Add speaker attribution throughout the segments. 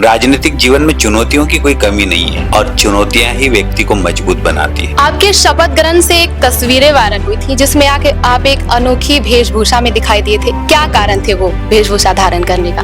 Speaker 1: राजनीतिक जीवन में चुनौतियों की कोई कमी नहीं है और चुनौतियां ही व्यक्ति को मजबूत बनाती है।
Speaker 2: आपके शपथ ग्रहण से एक तस्वीरें वायरल हुई थी जिसमें आप एक अनोखी वेशभूषा में दिखाई दिए थे। क्या कारण थे वो वेशभूषा धारण करने का?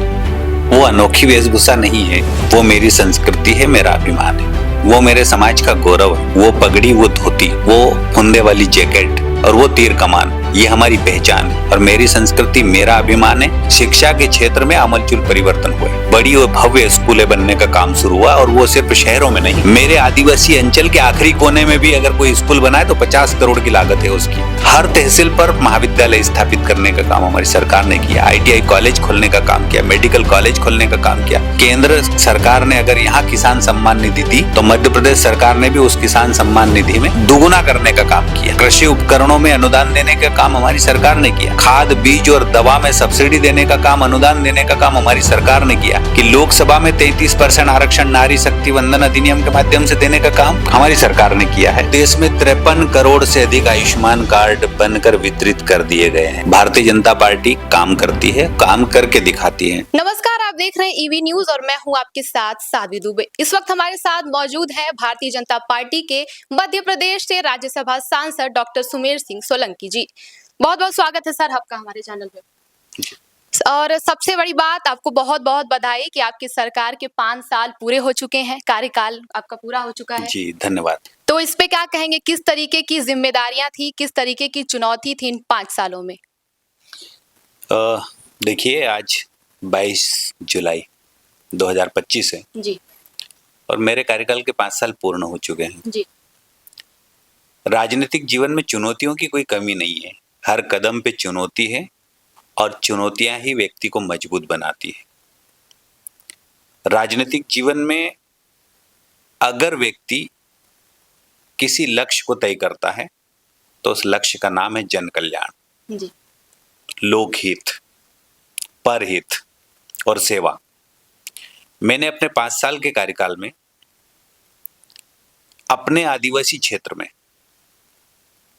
Speaker 1: वो अनोखी वेशभूषा नहीं है, वो मेरी संस्कृति है, मेरा अभिमान है, वो मेरे समाज का गौरव है। वो पगड़ी, वो धोती, वो फुंदे वाली जैकेट और वो तीर कमान, ये हमारी पहचान है और मेरी संस्कृति मेरा अभिमान है। शिक्षा के क्षेत्र में आमूलचूल परिवर्तन हुए, बड़ी और भव्य स्कूलें बनने का काम शुरू हुआ और वो सिर्फ शहरों में नहीं, मेरे आदिवासी अंचल के आखिरी कोने में भी अगर कोई स्कूल बनाए तो 50 करोड़ की लागत है उसकी। हर तहसील पर महाविद्यालय स्थापित करने का काम हमारी सरकार ने किया, ITI कॉलेज खोलने का काम किया, मेडिकल कॉलेज खोलने का काम किया। केंद्र सरकार ने अगर यहाँ किसान सम्मान निधि दी तो मध्य प्रदेश सरकार ने भी उस किसान सम्मान निधि में दुगुना करने का काम किया। कृषि उपकरणों में अनुदान देने का काम हमारी सरकार ने किया। खाद, बीज और दवा में सब्सिडी देने का काम, अनुदान देने का काम हमारी सरकार ने किया। कि लोकसभा में 33% आरक्षण नारी शक्ति वंदन अधिनियम के माध्यम से देने का काम हमारी सरकार ने किया है। देश में 53 करोड़ से अधिक आयुष्मान कार्ड बनकर वितरित कर दिए गए हैं। भारतीय जनता पार्टी काम करती है, काम करके दिखाती है।
Speaker 2: नमस्कार, आप देख रहे हैं EV न्यूज और मैं हूं आपके साथ साध्वी दुबे। इस वक्त हमारे साथ मौजूद है भारतीय जनता पार्टी के मध्य प्रदेश से राज्यसभा सांसद डॉक्टर सुमेर सिंह सोलंकी जी। बहुत बहुत स्वागत है सर आपका हमारे चैनल पे। और सबसे बड़ी बात, आपको बहुत बहुत बधाई कि आपकी सरकार के 5 साल पूरे हो चुके हैं, कार्यकाल आपका पूरा हो चुका है।
Speaker 1: जी धन्यवाद।
Speaker 2: तो इस पे क्या कहेंगे, किस तरीके की जिम्मेदारियां थी, किस तरीके की चुनौती थी इन 5 सालों में?
Speaker 1: देखिए, आज 22 जुलाई 2025 है
Speaker 2: जी
Speaker 1: और मेरे कार्यकाल के 5 साल पूर्ण हो चुके हैं।
Speaker 2: जी।
Speaker 1: राजनीतिक जीवन में चुनौतियों की कोई कमी नहीं है, हर कदम पे चुनौती है और चुनौतियां ही व्यक्ति को मजबूत बनाती है। राजनीतिक जीवन में अगर व्यक्ति किसी लक्ष्य को तय करता है तो उस लक्ष्य का नाम है जन कल्याण,
Speaker 2: जी
Speaker 1: लोकहित, परहित और सेवा। मैंने अपने 5 साल के कार्यकाल में अपने आदिवासी क्षेत्र में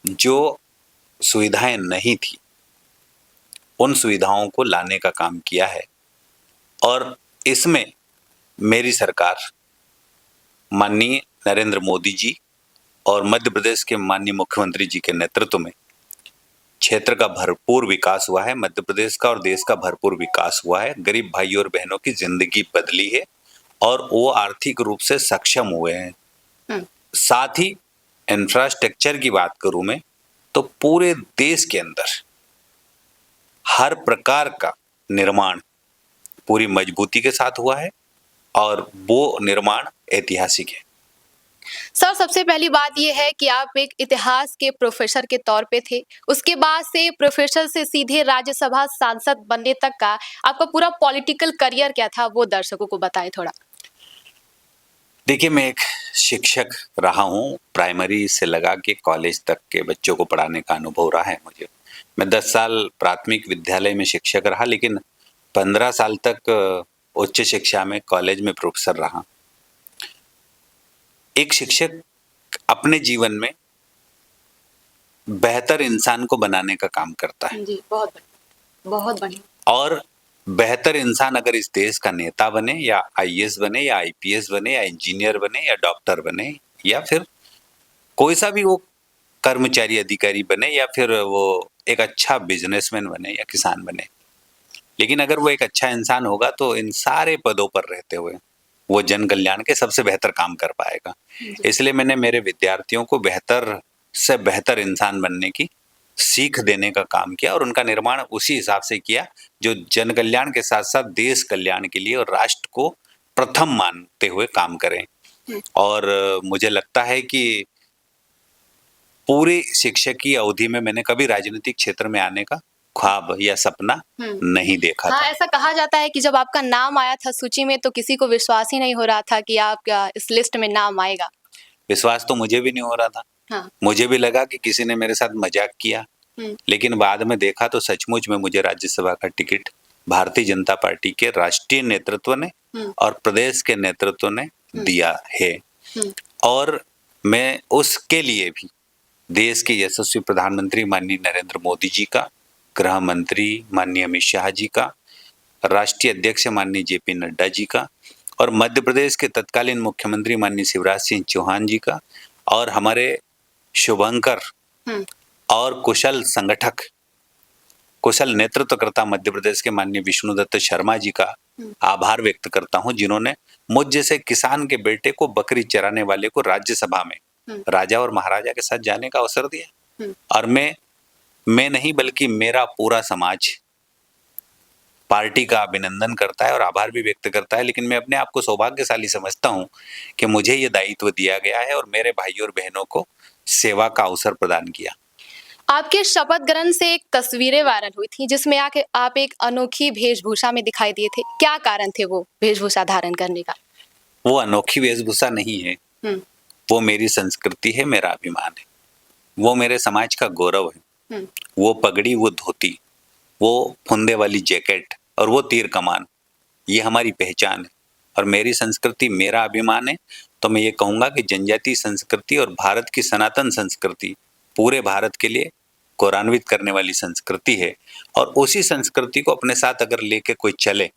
Speaker 1: जो सुविधाएं नहीं थी उन सुविधाओं को लाने का काम किया है और इसमें मेरी सरकार माननीय नरेंद्र मोदी जी और मध्य प्रदेश के माननीय मुख्यमंत्री जी के नेतृत्व में क्षेत्र का भरपूर विकास हुआ है। मध्य प्रदेश का और देश का भरपूर विकास हुआ है। गरीब भाई और बहनों की जिंदगी बदली है और वो आर्थिक रूप से सक्षम हुए हैं। साथ ही इंफ्रास्ट्रक्चर की बात करूं मैं तो पूरे देश के अंदर हर प्रकार का निर्माण पूरी मजबूती के साथ हुआ है और वो निर्माण ऐतिहासिक है।
Speaker 2: सर, सबसे पहली बात यह है कि आप एक इतिहास के प्रोफेसर के तौर पे थे, उसके बाद से प्रोफेसर से सीधे राज्यसभा सांसद बनने तक का आपका पूरा पॉलिटिकल करियर क्या था, वो दर्शकों को बताएं थोड़ा।
Speaker 1: देखिए, मैं एक शिक्षक रहा हूँ, प्राइमरी से लगा के कॉलेज तक के बच्चों को पढ़ाने का अनुभव रहा है मुझे। मैं 10 साल प्राथमिक विद्यालय में शिक्षक रहा, लेकिन 15 साल तक उच्च शिक्षा में कॉलेज में प्रोफेसर रहा। एक शिक्षक अपने जीवन में बेहतर इंसान को बनाने का काम करता है।
Speaker 2: जी, बहुत बढ़िया, बहुत बढ़िया।
Speaker 1: और बेहतर इंसान अगर इस देश का नेता बने या IAS बने या IPS बने या इंजीनियर बने या डॉक्टर बने या फिर कोई सा भी वो कर्मचारी अधिकारी बने या फिर वो एक अच्छा बिजनेसमैन बने या किसान बने, लेकिन अगर वो एक अच्छा इंसान होगा तो इन सारे पदों पर रहते हुए वो जन कल्याण के सबसे बेहतर काम कर पाएगा। इसलिए मैंने मेरे विद्यार्थियों को बेहतर से बेहतर इंसान बनने की सीख देने का काम किया और उनका निर्माण उसी हिसाब से किया जो जन कल्याण के साथ साथ देश कल्याण के लिए और राष्ट्र को प्रथम मानते हुए काम करें। और मुझे लगता है कि पूरी शिक्षा की अवधि में मैंने कभी राजनीतिक क्षेत्र में आने का ख्वाब या सपना नहीं देखा
Speaker 2: हाँ,
Speaker 1: था।
Speaker 2: ऐसा कहा जाता है कि जब आपका नाम आया था सूची में तो किसी को विश्वास ही नहीं हो रहा था कि आपका इस लिस्ट में नाम आएगा।
Speaker 1: विश्वास तो मुझे भी नहीं हो रहा था।
Speaker 2: हाँ।
Speaker 1: मुझे भी लगा कि किसी ने मेरे साथ मजाक किया, लेकिन बाद में देखा तो सचमुच में मुझे राज्यसभा का टिकट भारतीय जनता पार्टी के राष्ट्रीय नेतृत्व ने और प्रदेश के नेतृत्व ने दिया है। और मैं उसके लिए भी देश के यशस्वी प्रधानमंत्री माननीय नरेंद्र मोदी जी का, गृह मंत्री माननीय अमित शाह जी का, राष्ट्रीय अध्यक्ष माननीय JP नड्डा जी का और मध्य प्रदेश के तत्कालीन मुख्यमंत्री माननीय शिवराज सिंह चौहान जी का और हमारे शुभंकर और कुशल संगठक, कुशल नेतृत्वकर्ता मध्य प्रदेश के माननीय विष्णुदत्त शर्मा जी का आभार व्यक्त करता हूं, जिन्होंने मुझ जैसे किसान के बेटे को बकरी चराने वाले को राज्यसभा में राजा और महाराजा के साथ जाने का अवसर दिया। और मैं नहीं बल्कि मेरा पूरा समाज पार्टी का अभिनंदन करता है और आभार भी व्यक्त करता है। लेकिन मैं अपने आप को सौभाग्यशाली समझता हूं कि मुझे ये दायित्व दिया गया है और मेरे भाइयों और बहनों को सेवा का अवसर प्रदान किया।
Speaker 2: आपके शपथ ग्रहण से एक तस्वीरें वायरल हुई थी जिसमें आप एक अनोखी वेशभूषा में दिखाई दिए थे। क्या कारण थे वो वेशभूषा धारण करने का?
Speaker 1: वो अनोखी वेशभूषा नहीं है, वो मेरी संस्कृति है, मेरा अभिमान है, वो मेरे समाज का गौरव है। वो पगड़ी, वो धोती, वो फुंदे वाली जैकेट और वो तीर कमान, ये हमारी पहचान है और मेरी संस्कृति मेरा अभिमान है। तो मैं ये कहूँगा कि जनजातीय संस्कृति और भारत की सनातन संस्कृति पूरे भारत के लिए गौरवान्वित करने वाली संस्कृति है और उसी संस्कृति को अपने साथ अगर लेके कोई चले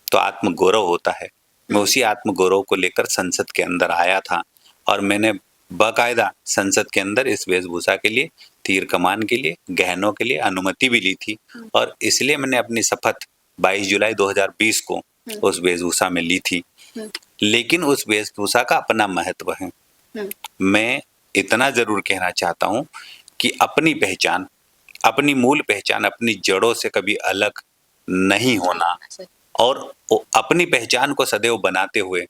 Speaker 1: तो आत्मगौरव होता है। मैं उसी आत्मगौरव को लेकर संसद के अंदर आया था और मैंने बाकायदा संसद के अंदर इस वेशभूषा के लिए, तीर कमान के लिए, गहनों के लिए अनुमति भी ली थी और इसलिए मैंने अपनी शपथ 22 जुलाई 2020 को उस वेशभूषा में ली थी। लेकिन उस वेशभूषा का अपना महत्व है। मैं इतना जरूर कहना चाहता हूं कि अपनी पहचान, अपनी मूल पहचान, अपनी जड़ों से कभी अलग नहीं होना और अपनी पहचान को सदैव बनाते हुए,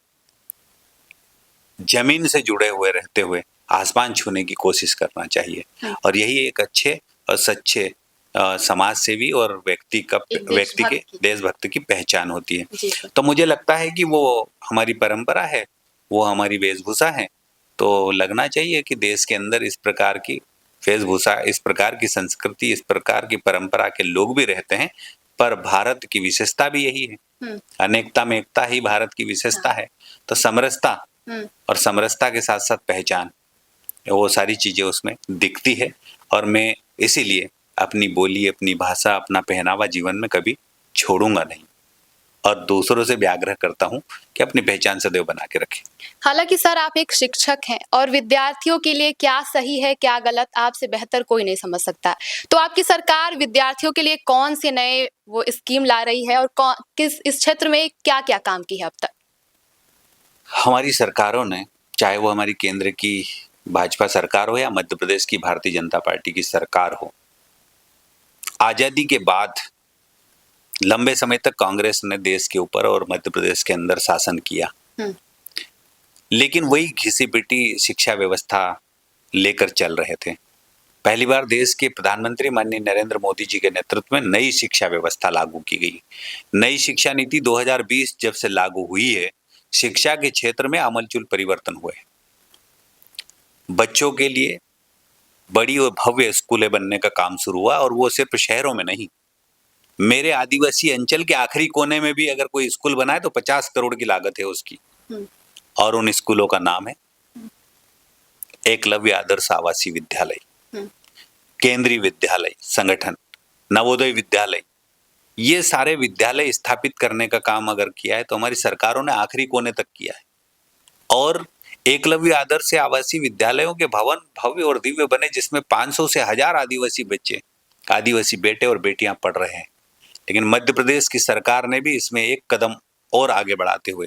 Speaker 1: जमीन से जुड़े हुए रहते हुए आसमान छूने की कोशिश करना चाहिए। और यही एक अच्छे और सच्चे समाज सेवी और व्यक्ति के देशभक्त की पहचान होती है। तो मुझे लगता है कि वो हमारी परंपरा है, वो हमारी वेशभूषा है। तो लगना चाहिए कि देश के अंदर इस प्रकार की वेशभूषा, इस प्रकार की संस्कृति, इस प्रकार की परंपरा के लोग भी रहते हैं। पर भारत की विशेषता भी यही है, अनेकता में एकता ही भारत की विशेषता है। तो समरसता और समरसता के साथ साथ पहचान, वो सारी चीजें उसमें दिखती है। और मैं इसीलिए अपनी बोली, अपनी भाषा, अपना पहनावा जीवन में कभी छोड़ूंगा नहीं और दूसरों से भी आग्रह करता हूं कि अपनी पहचान सदैव बना के रखें।
Speaker 2: हालांकि सर, आप एक शिक्षक हैं और विद्यार्थियों के लिए क्या सही है क्या गलत आपसे बेहतर कोई नहीं समझ सकता। तो आपकी सरकार विद्यार्थियों के लिए कौन से नए वो स्कीम ला रही है और किस इस क्षेत्र में क्या क्या काम की है अब तक?
Speaker 1: हमारी सरकारों ने, चाहे वो हमारी केंद्र की भाजपा सरकार हो या मध्य प्रदेश की भारतीय जनता पार्टी की सरकार हो, आजादी के बाद लंबे समय तक कांग्रेस ने देश के ऊपर और मध्य प्रदेश के अंदर शासन किया। लेकिन वही घिसी पिटी शिक्षा व्यवस्था लेकर चल रहे थे। पहली बार देश के प्रधानमंत्री माननीय नरेंद्र मोदी जी के नेतृत्व में नई शिक्षा व्यवस्था लागू की गई। नई शिक्षा नीति 2020 जब से लागू हुई है, शिक्षा के क्षेत्र में आमूलचूल परिवर्तन हुए। बच्चों के लिए बड़ी और भव्य स्कूलें बनने का काम शुरू हुआ और वो सिर्फ शहरों में नहीं, मेरे आदिवासी अंचल के आखिरी कोने में भी अगर कोई स्कूल बनाए तो 50 करोड़ की लागत है उसकी। और उन स्कूलों का नाम है एकलव्य आदर्श आवासीय विद्यालय, केंद्रीय विद्यालय संगठन, नवोदय विद्यालय। ये सारे विद्यालय स्थापित करने का काम अगर किया है तो हमारी सरकारों ने आखिरी कोने तक किया है। और एकलव्य आदर्श आवासीय विद्यालयों के भवन भव्य और दिव्य बने, जिसमें 500 से 1000 आदिवासी बच्चे, आदिवासी बेटे और बेटियां पढ़ रहे हैं। लेकिन मध्य प्रदेश की सरकार ने भी इसमें एक कदम और आगे बढ़ाते हुए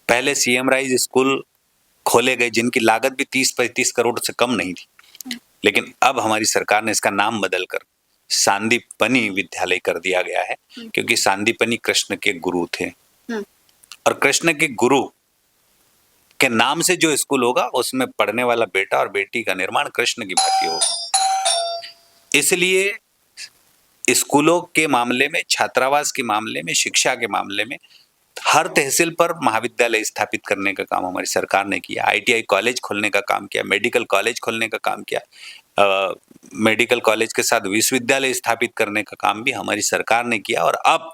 Speaker 1: पहले सीएम राइज स्कूल खोले गए, जिनकी लागत भी 30-35 करोड़ से कम नहीं थी। लेकिन अब हमारी सरकार ने इसका नाम बदलकर सांदीपनी विद्यालय कर दिया गया है, क्योंकि सांदीपनी कृष्ण के गुरु थे और कृष्ण के गुरु के नाम से जो स्कूल होगा उसमें पढ़ने वाला बेटा और बेटी का निर्माण कृष्ण की भांति होगा। इसलिए स्कूलों के मामले में, छात्रावास के मामले में, शिक्षा के मामले में हर तहसील पर महाविद्यालय स्थापित करने का काम हमारी सरकार ने किया। आईटीआई कॉलेज खोलने का काम किया, मेडिकल कॉलेज खोलने का काम किया, मेडिकल कॉलेज के साथ विश्वविद्यालय स्थापित करने का काम भी हमारी सरकार ने किया। और अब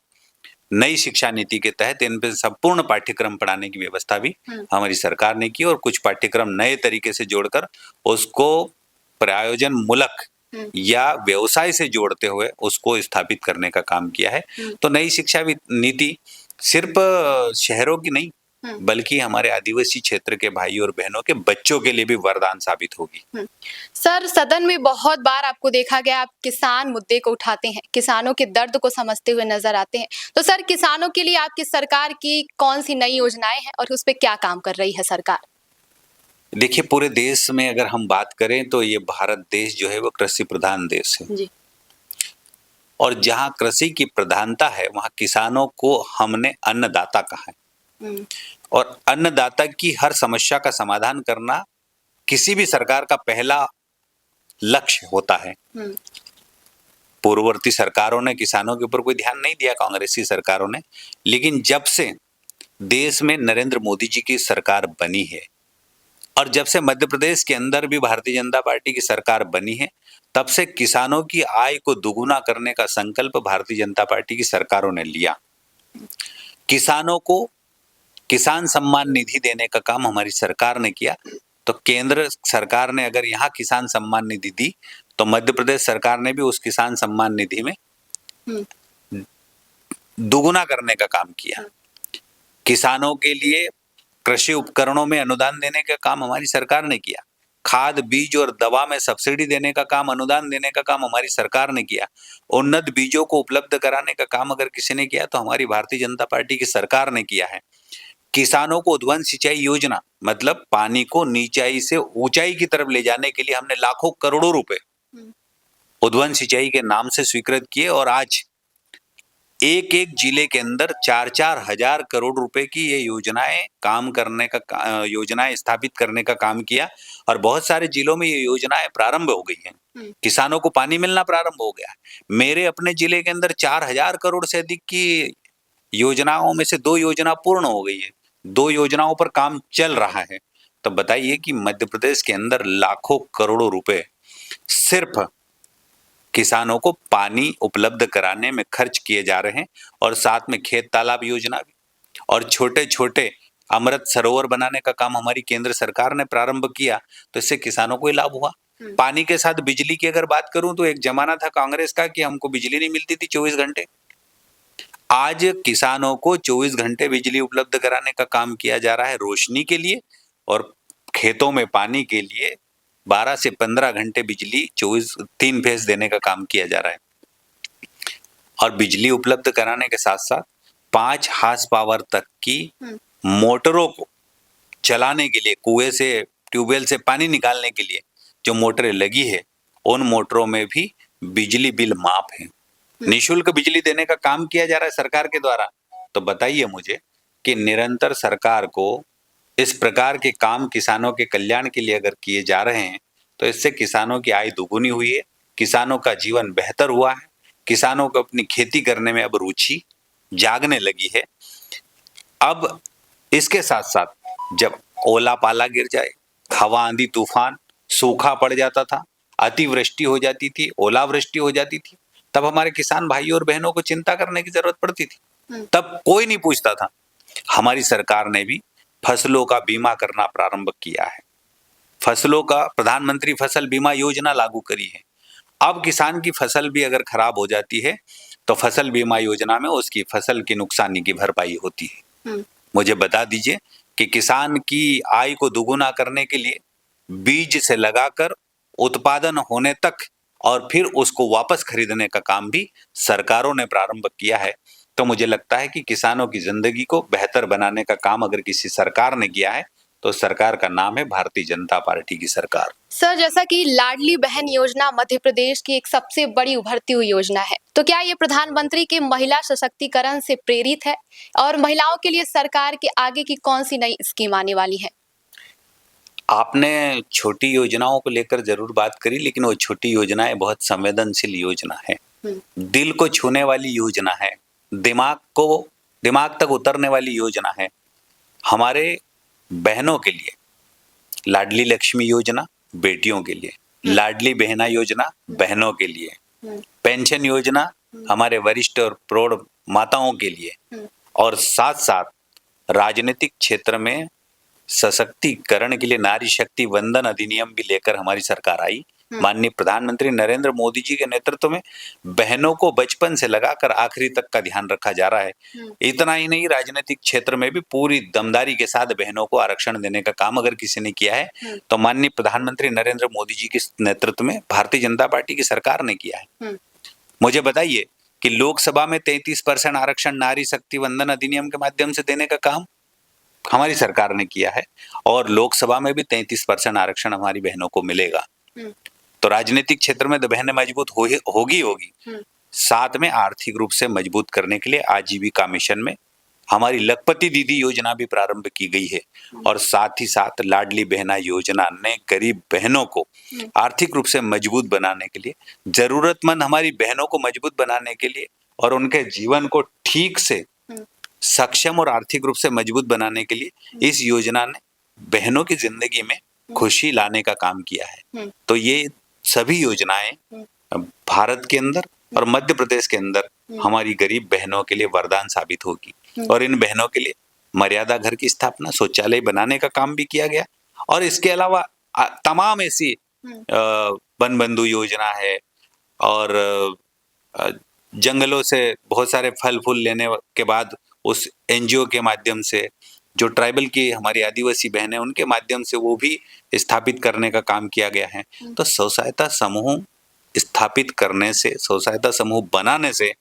Speaker 1: नई शिक्षा नीति के तहत इन पे संपूर्ण पाठ्यक्रम पढ़ाने की व्यवस्था भी हमारी सरकार ने की और कुछ पाठ्यक्रम नए तरीके से जोड़कर उसको प्रयोजन मूलक या व्यवसाय से जोड़ते हुए उसको स्थापित करने का काम किया है। तो नई शिक्षा नीति सिर्फ शहरों की नहीं, बल्कि हमारे आदिवासी क्षेत्र के भाई और बहनों के बच्चों के लिए भी वरदान साबित होगी।
Speaker 2: सर, सदन में बहुत बार आपको देखा गया, आप किसान मुद्दे को उठाते हैं, किसानों के दर्द को समझते हुए नजर आते हैं। तो सर, किसानों के लिए आपकी सरकार की कौन सी नई योजनाएं हैं और उस पे क्या काम कर रही है सरकार?
Speaker 1: देखिए, पूरे देश में अगर हम बात करें तो ये भारत देश जो है वो कृषि प्रधान देश है।
Speaker 2: जी।
Speaker 1: और जहाँ कृषि की प्रधानता है वहाँ किसानों को हमने अन्नदाता कहा है। और अन्नदाता की हर समस्या का समाधान करना किसी भी सरकार का पहला लक्ष्य होता है। पूर्ववर्ती सरकारों ने किसानों के ऊपर कोई ध्यान नहीं दिया, कांग्रेसी सरकारों ने, लेकिन जब से देश में नरेंद्र मोदी जी की सरकार बनी है और जब से मध्य प्रदेश के अंदर भी भारतीय जनता पार्टी की सरकार बनी है, तब से किसानों की आय को दुगुना करने का संकल्प भारतीय जनता पार्टी की सरकारों ने लिया। किसानों को किसान सम्मान निधि देने का काम हमारी सरकार ने किया। तो केंद्र सरकार ने अगर यहाँ किसान सम्मान निधि दी तो मध्य प्रदेश सरकार ने भी उस किसान सम्मान निधि में दुगुना करने का काम किया। किसानों के लिए कृषि उपकरणों में अनुदान देने का काम हमारी सरकार ने किया। खाद, बीज और दवा में सब्सिडी देने का काम, अनुदान देने का काम हमारी सरकार ने किया। उन्नत बीजों को उपलब्ध कराने का काम अगर किसी ने किया तो हमारी भारतीय जनता पार्टी की सरकार ने किया है। किसानों को उद्वन सिंचाई योजना, मतलब पानी को नीचाई से ऊंचाई की तरफ ले जाने के लिए हमने लाखों करोड़ों रुपए उद्वन सिंचाई के नाम से स्वीकृत किए और आज एक एक जिले के अंदर 4-4 हजार करोड़ रुपए की ये योजनाएं स्थापित करने का काम किया। और बहुत सारे जिलों में ये योजनाएं प्रारंभ हो गई हैं। किसानों को पानी मिलना प्रारंभ हो गया है। मेरे अपने जिले के अंदर 4,000 करोड़ से अधिक की योजनाओं में से 2 योजना पूर्ण हो गई है, 2 योजनाओं पर काम चल रहा है। तो बताइए कि मध्य प्रदेश के अंदर लाखों करोड़ों रुपए सिर्फ किसानों को पानी उपलब्ध कराने में खर्च किए जा रहे हैं। और साथ में खेत तालाब योजना भी और छोटे छोटे अमृत सरोवर बनाने का काम हमारी केंद्र सरकार ने प्रारंभ किया। तो इससे किसानों को ही लाभ हुआ। पानी के साथ बिजली की अगर बात करूं तो एक जमाना था कांग्रेस का कि हमको बिजली नहीं मिलती थी 24 घंटे। आज किसानों को 24 घंटे बिजली उपलब्ध कराने का काम किया जा रहा है रोशनी के लिए, और खेतों में पानी के लिए 12 से 15 घंटे बिजली 3 फेज देने का काम किया जा रहा है। और बिजली उपलब्ध कराने के साथ साथ 5 हार्स पावर तक की मोटरों को चलाने के लिए, कुएं से ट्यूबवेल से पानी निकालने के लिए जो मोटरें लगी है, उन मोटरों में भी बिजली बिल माफ है। निःशुल्क बिजली देने का काम किया जा रहा है सरकार के द्वारा। तो बताइए मुझे कि निरंतर सरकार को इस प्रकार के काम किसानों के कल्याण के लिए अगर किए जा रहे हैं तो इससे किसानों की आय दुगुनी हुई है, किसानों का जीवन बेहतर हुआ है, किसानों को अपनी खेती करने में अब रुचि जागने लगी है। अब इसके साथ साथ जब ओला पाला गिर जाए, हवा आंधी तूफान, सूखा पड़ जाता था, अतिवृष्टि हो जाती थी, ओलावृष्टि हो जाती थी, तब हमारे किसान भाई और बहनों को चिंता करने की जरूरत पड़ती थी। तब कोई नहीं पूछता था। हमारी सरकार ने भी फसलों का बीमा करना प्रारंभ किया है। फसलों का प्रधानमंत्री फसल बीमा योजना लागू करी है। अब किसान की फसल भी अगर खराब हो जाती है तो फसल बीमा योजना में उसकी फसल की नुकसानी की भरपाई होती है। मुझे बता दीजिए कि किसान की आय को दुगुना करने के लिए बीज से लगाकर उत्पादन होने तक और फिर उसको वापस खरीदने का काम भी सरकारों ने प्रारंभ किया है। तो मुझे लगता है कि किसानों की जिंदगी को बेहतर बनाने का काम अगर किसी सरकार ने किया है तो सरकार का नाम है भारतीय जनता पार्टी की सरकार।
Speaker 2: सर, जैसा कि लाडली बहन योजना मध्य प्रदेश की एक सबसे बड़ी उभरती हुई योजना है, तो क्या ये प्रधानमंत्री के महिला सशक्तिकरण से प्रेरित है और महिलाओं के लिए सरकार के आगे की कौन सी नई स्कीम आने वाली है?
Speaker 1: आपने छोटी योजनाओं को लेकर जरूर बात करी, लेकिन वो छोटी योजनाएं बहुत संवेदनशील योजना है, दिल को छूने वाली योजना है, दिमाग तक उतरने वाली योजना है। हमारे बहनों के लिए लाडली लक्ष्मी योजना, बेटियों के लिए लाडली बहना योजना, बहनों के लिए पेंशन योजना, हमारे वरिष्ठ और प्रौढ़ माताओं के लिए, और साथ साथ राजनीतिक क्षेत्र में सशक्तिकरण के लिए नारी शक्ति वंदन अधिनियम भी लेकर हमारी सरकार आई, माननीय प्रधानमंत्री नरेंद्र मोदी जी के नेतृत्व में बहनों को बचपन से लगाकर आखिरी तक का ध्यान रखा जा रहा है। इतना ही नहीं, राजनीतिक क्षेत्र में भी पूरी दमदारी के साथ बहनों को आरक्षण देने का काम अगर किसी ने किया है तो माननीय प्रधानमंत्री नरेंद्र मोदी जी के नेतृत्व में भारतीय जनता पार्टी की सरकार ने किया है। मुझे बताइए कि लोकसभा में 33% आरक्षण नारी शक्ति वंदन अधिनियम के माध्यम से देने का काम हमारी सरकार ने किया है और लोकसभा में भी 33% आरक्षण हमारी बहनों को मिलेगा। तो राजनीतिक क्षेत्र में तो बहनें मजबूत होगी। साथ में आर्थिक रूप से मजबूत करने के लिए आजीविका मिशन में हमारी लखपति दीदी योजना भी प्रारंभ की गई है और साथ ही साथ लाडली बहना योजना ने गरीब बहनों को आर्थिक रूप से मजबूत बनाने के लिए, जरूरतमंद हमारी बहनों को मजबूत बनाने के लिए और उनके जीवन को ठीक से सक्षम और आर्थिक रूप से मजबूत बनाने के लिए इस योजना ने बहनों की जिंदगी में खुशी लाने का काम किया है। तो ये सभी योजनाएं भारत के अंदर और मध्य प्रदेश के अंदर हमारी गरीब बहनों के लिए वरदान साबित होगी और इन बहनों के लिए मर्यादा घर की स्थापना, शौचालय बनाने का काम भी किया गया और इसके अलावा तमाम ऐसी वन बंधु योजना है और जंगलों से बहुत सारे फल फूल लेने के बाद उस एनजीओ के माध्यम से जो ट्राइबल की हमारी आदिवासी बहनें उनके माध्यम से वो भी स्थापित करने का काम किया गया है। तो स्व सहायता समूह स्थापित करने से, स्व सहायता समूह बनाने से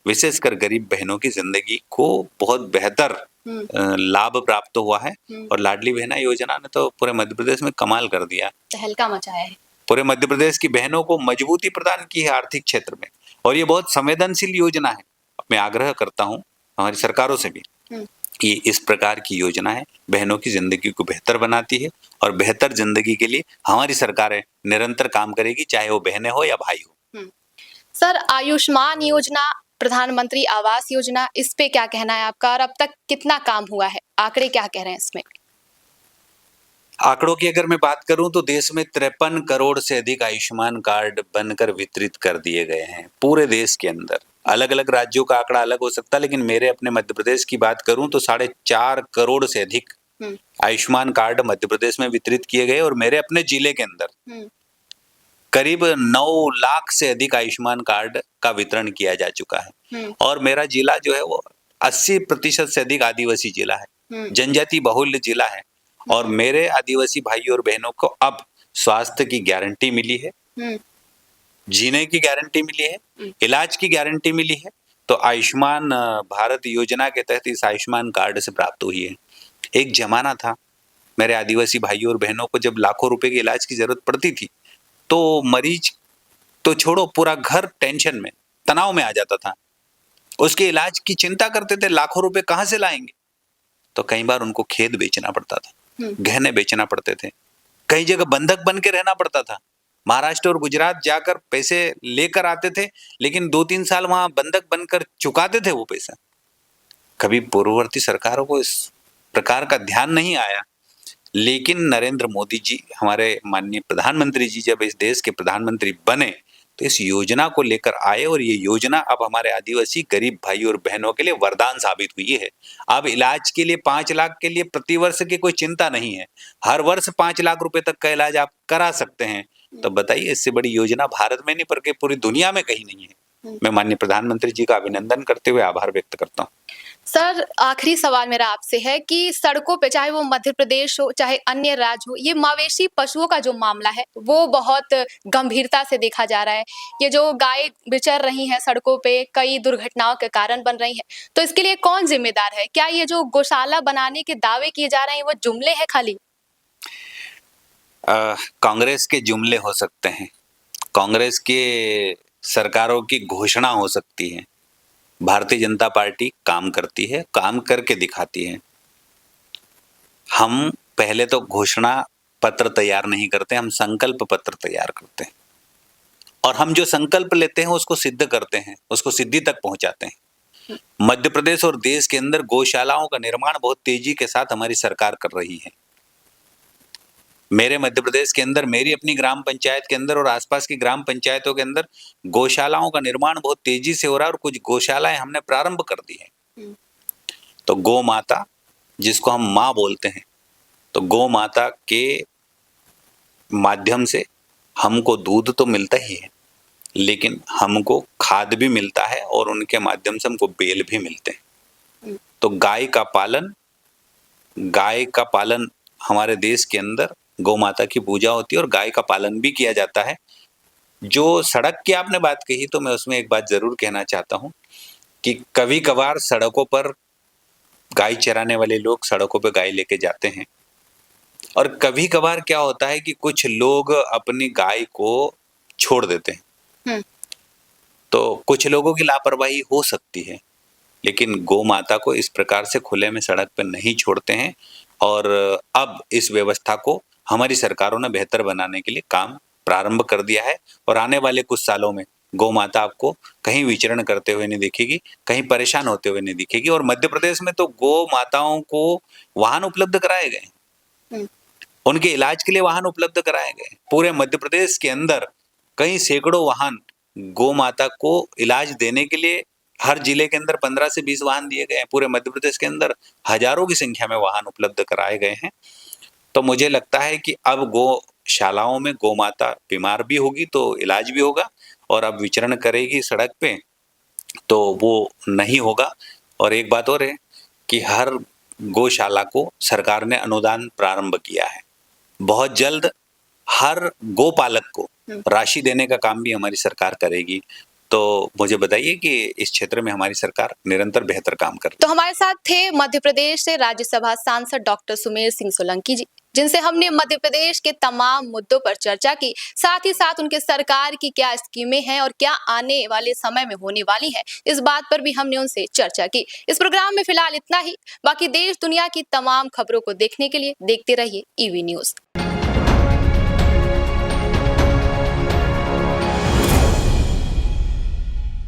Speaker 1: विशेषकर गरीब बहनों की जिंदगी को बहुत बेहतर लाभ प्राप्त हुआ है और लाडली बहना योजना ने तो पूरे मध्य प्रदेश में कमाल कर दिया,
Speaker 2: तहलका मचाया है। पूरे
Speaker 1: मध्य प्रदेश की बहनों को मजबूती प्रदान की है आर्थिक क्षेत्र में और ये बहुत संवेदनशील योजना है। मैं आग्रह करता हूँ हमारी सरकारों से भी कि इस प्रकार की योजनाएं बहनों की जिंदगी को बेहतर बनाती है और बेहतर जिंदगी के लिए हमारी सरकारें निरंतर काम करेगी, चाहे वो बहनें हो या भाई हो।
Speaker 2: सर, आयुष्मान योजना, प्रधानमंत्री आवास योजना, इस पे क्या कहना है आपका और अब तक कितना काम हुआ है? आंकड़े क्या कह रहे हैं इसमें?
Speaker 1: आंकड़ों की अगर मैं बात करूं तो देश में 53 करोड़ से अधिक आयुष्मान कार्ड बनकर वितरित कर दिए गए हैं पूरे देश के अंदर। अलग अलग राज्यों का आंकड़ा अलग हो सकता है, लेकिन मेरे अपने मध्य प्रदेश की बात करूं तो 4.5 करोड़ से अधिक आयुष्मान कार्ड मध्य प्रदेश में वितरित किए गए और मेरे अपने जिले के अंदर करीब 9 लाख से अधिक आयुष्मान कार्ड का वितरण किया जा चुका है और मेरा जिला जो है वो 80% से अधिक आदिवासी जिला है, जनजाति बहुल्य जिला है और मेरे आदिवासी भाई और बहनों को अब स्वास्थ्य की गारंटी मिली है, जीने की गारंटी मिली है, इलाज की गारंटी मिली है। तो आयुष्मान भारत योजना के तहत इस आयुष्मान कार्ड से प्राप्त हुई है। एक जमाना था मेरे आदिवासी भाइयों और बहनों को जब लाखों रुपए के इलाज की जरूरत पड़ती थी तो मरीज तो छोड़ो, पूरा घर टेंशन में, तनाव में आ जाता था। उसके इलाज की चिंता करते थे, लाखों रुपए कहाँ से लाएंगे। तो कई बार उनको खेत बेचना पड़ता था, गहने बेचना पड़ते थे, कई जगह बंधक बन के रहना पड़ता था। महाराष्ट्र और गुजरात जाकर पैसे लेकर आते थे लेकिन 2-3 साल वहां बंधक बनकर चुकाते थे वो पैसा। कभी पूर्ववर्ती सरकारों को इस प्रकार का ध्यान नहीं आया, लेकिन नरेंद्र मोदी जी, हमारे माननीय प्रधानमंत्री जी जब इस देश के प्रधानमंत्री बने तो इस योजना को लेकर आए और ये योजना अब हमारे आदिवासी गरीब भाई और बहनों के लिए वरदान साबित हुई है। अब इलाज के लिए 5 लाख के लिए प्रतिवर्ष की कोई चिंता नहीं है, हर वर्ष 5 लाख रुपए तक का इलाज आप करा सकते हैं। तो बताइए, इससे बड़ी योजना भारत में नहीं बल्कि पूरी दुनिया में कहीं नहीं है। मैं माननीय प्रधानमंत्री जी का अभिनंदन करते हुए आभार व्यक्त करता हूँ।
Speaker 2: सर, आखिरी सवाल मेरा आपसे है कि सड़कों पे, चाहे वो मध्य प्रदेश हो चाहे अन्य राज्य हो, ये मवेशी पशुओं का जो मामला है वो बहुत गंभीरता से देखा जा रहा है। ये जो गाय विचर रही हैं सड़कों पे, कई दुर्घटनाओं के कारण बन रही हैं, तो इसके लिए कौन जिम्मेदार है? क्या ये जो गौशाला बनाने के दावे किए जा रहे हैं वो जुमले हैं खाली?
Speaker 1: कांग्रेस के जुमले हो सकते हैं, कांग्रेस के सरकारों की घोषणा हो सकती है। भारतीय जनता पार्टी काम करती है, काम करके दिखाती है। हम पहले तो घोषणा पत्र तैयार नहीं करते, हम संकल्प पत्र तैयार करते हैं और हम जो संकल्प लेते हैं उसको सिद्ध करते हैं, उसको सिद्धि तक पहुंचाते हैं। मध्य प्रदेश और देश के अंदर गौशालाओं का निर्माण बहुत तेजी के साथ हमारी सरकार कर रही है। मेरे मध्य प्रदेश के अंदर, मेरी अपनी ग्राम पंचायत के अंदर और आसपास की ग्राम पंचायतों के अंदर गौशालाओं का निर्माण बहुत तेजी से हो रहा है और कुछ गौशालाएं हमने प्रारंभ कर दी हैं। तो गौ माता, जिसको हम माँ बोलते हैं, तो गौ माता के माध्यम से हमको दूध तो मिलता ही है, लेकिन हमको खाद भी मिलता है और उनके माध्यम से हमको बेल भी मिलते हैं। तो गाय का पालन हमारे देश के अंदर गौ माता की पूजा होती है और गाय का पालन भी किया जाता है। जो सड़क की आपने बात कही, तो मैं उसमें एक बात जरूर कहना चाहता हूँ कि कभी कभार सड़कों पर गाय चराने वाले लोग सड़कों पर गाय लेके जाते हैं, और कभी कभार क्या होता है कि कुछ लोग अपनी गाय को छोड़ देते हैं। तो कुछ लोगों की लापरवाही हो सकती है, लेकिन गौ माता को इस प्रकार से खुले में सड़क पर नहीं छोड़ते हैं। और अब इस व्यवस्था को हमारी सरकारों ने बेहतर बनाने के लिए काम प्रारंभ कर दिया है, और आने वाले कुछ सालों में गौ माता आपको कहीं विचरण करते हुए नहीं दिखेगी, कहीं परेशान होते हुए नहीं दिखेगी। और मध्य प्रदेश में तो गौ माताओं को वाहन उपलब्ध कराए गए, उनके इलाज के लिए वाहन उपलब्ध कराए गए। पूरे मध्य प्रदेश के अंदर कई सैकड़ों वाहन गौ माता को इलाज देने के लिए हर जिले के अंदर 15 से 20 वाहन दिए गए हैं। पूरे मध्य प्रदेश के अंदर हजारों की संख्या में वाहन उपलब्ध कराए गए हैं। तो मुझे लगता है कि अब गौशालाओं में गौ माता बीमार भी होगी तो इलाज भी होगा, और अब विचरण करेगी सड़क पे तो वो नहीं होगा। और एक बात और है कि हर गौशाला को सरकार ने अनुदान प्रारंभ किया है। बहुत जल्द हर गोपालक को राशि देने का काम भी हमारी सरकार करेगी। तो मुझे बताइए कि इस क्षेत्र में हमारी सरकार निरंतर बेहतर काम कर रही है।
Speaker 2: तो हमारे साथ थे मध्य प्रदेश से राज्यसभा सांसद डॉक्टर सुमेर सिंह सोलंकी जी, जिनसे हमने मध्य प्रदेश के तमाम मुद्दों पर चर्चा की, साथ ही साथ उनके सरकार की क्या स्कीमें हैं और क्या आने वाले समय में होने वाली है, इस बात पर भी हमने उनसे चर्चा की। इस प्रोग्राम में फिलहाल इतना ही। बाकी देश दुनिया की तमाम खबरों को देखने के लिए देखते रहिए ईवी न्यूज।